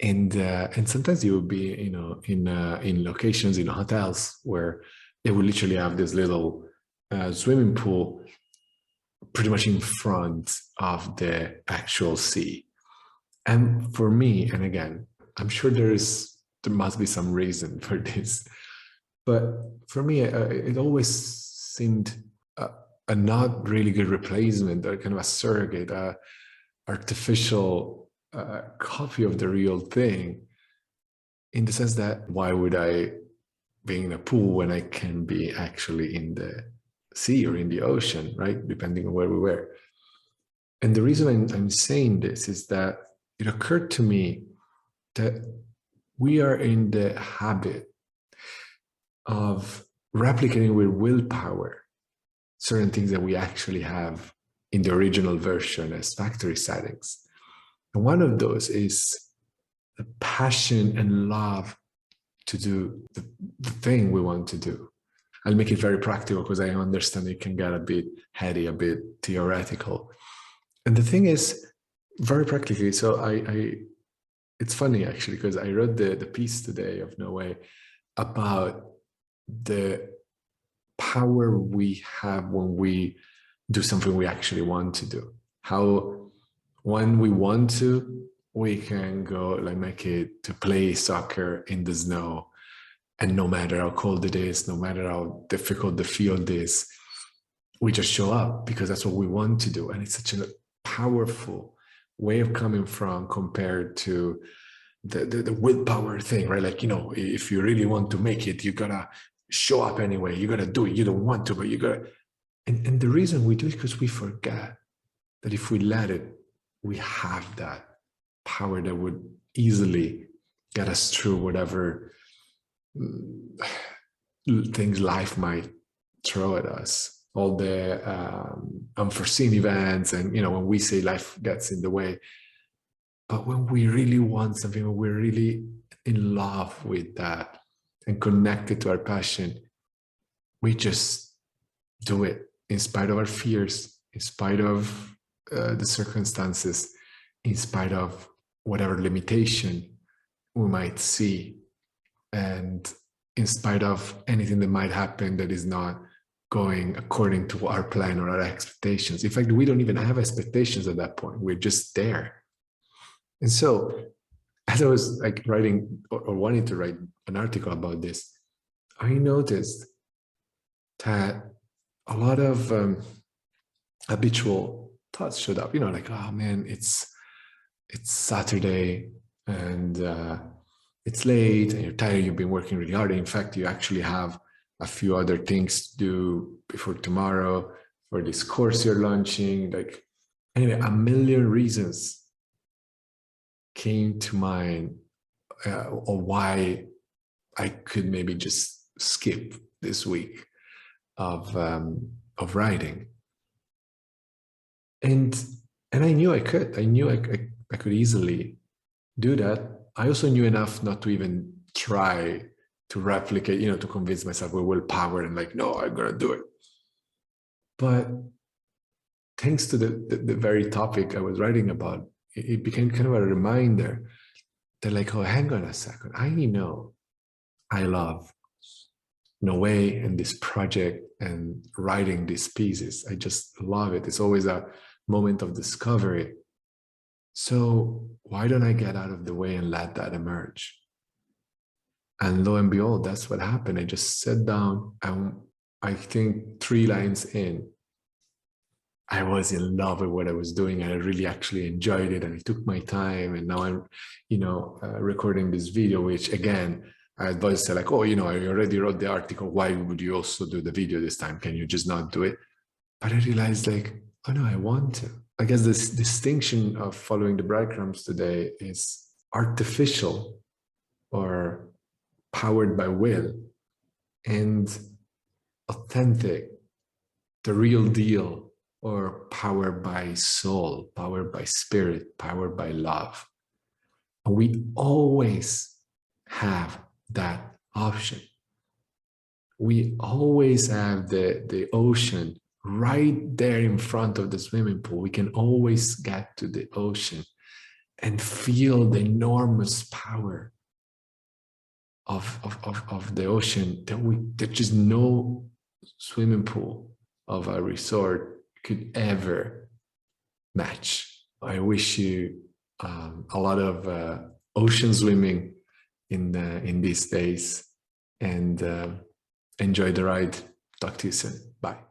And sometimes you will be, in locations, in hotels where they will literally have this little swimming pool pretty much in front of the actual sea. And for me, and again, I'm sure there must be some reason for this, but for me, it always seemed a not really good replacement, or kind of a surrogate, artificial copy of the real thing, in the sense that why would I be in a pool when I can be actually in the sea or in the ocean, right? Depending on where we were. And the reason I'm saying this is that it occurred to me that we are in the habit of replicating with willpower certain things that we actually have in the original version as factory settings. And one of those is the passion and love to do the thing we want to do. I'll make it very practical because I understand it can get a bit heady, a bit theoretical. And the thing is, very practically, so it's funny actually, because I wrote the piece today of NoWay about the power we have when we do something we actually want to do. How when we want to, we can go, like my kid, to play soccer in the snow. And no matter how cold it is, no matter how difficult the field is, we just show up because that's what we want to do. And it's such a powerful way of coming from, compared to the willpower thing, right? Like, if you really want to make it, you gotta show up anyway. You gotta do it. You don't want to, but you gotta. And the reason we do it is because we forget that if we let it, we have that power that would easily get us through whatever things life might throw at us, all the unforeseen events. And when we say life gets in the way, but when we really want something, when we're really in love with that and connected to our passion, we just do it in spite of our fears, in spite of the circumstances, in spite of whatever limitation we might see, and in spite of anything that might happen that is not going according to our plan or our expectations. In fact, we don't even have expectations at that point. We're just there. And so, as I was like writing or wanting to write an article about this, I noticed that a lot of habitual thoughts showed up. Like, oh man, it's Saturday and it's late and you're tired. You've been working really hard. In fact, you actually have a few other things to do before tomorrow for this course you're launching. Like, anyway, a million reasons came to mind or why I could maybe just skip this week of writing. And I knew I could. I knew I could easily do that. I also knew enough not to even try to replicate, to convince myself with willpower and like, no, I'm gonna do it. But thanks to the very topic I was writing about, it became kind of a reminder that, like, oh, hang on a second. I know I love NoWay and this project and writing these pieces. I just love it. It's always a moment of discovery. So why don't I get out of the way and let that emerge? And lo and behold, that's what happened. I just sat down, and I think 3 lines in, I was in love with what I was doing, and I really actually enjoyed it, and I took my time. And now I'm, recording this video, which again, I advised her, like, oh, I already wrote the article. Why would you also do the video this time? Can you just not do it? But I realized, like, oh no, I want to. I guess this distinction of following the breadcrumbs today is artificial or powered by will, and authentic, the real deal, or powered by soul, powered by spirit, powered by love. And we always have that option. We always have the ocean right there in front of the swimming pool. We can always get to the ocean. and feel the enormous power of the ocean that just no swimming pool of a resort could ever match. I wish you a lot of ocean swimming in these days, and enjoy the ride. Talk to you soon. Bye.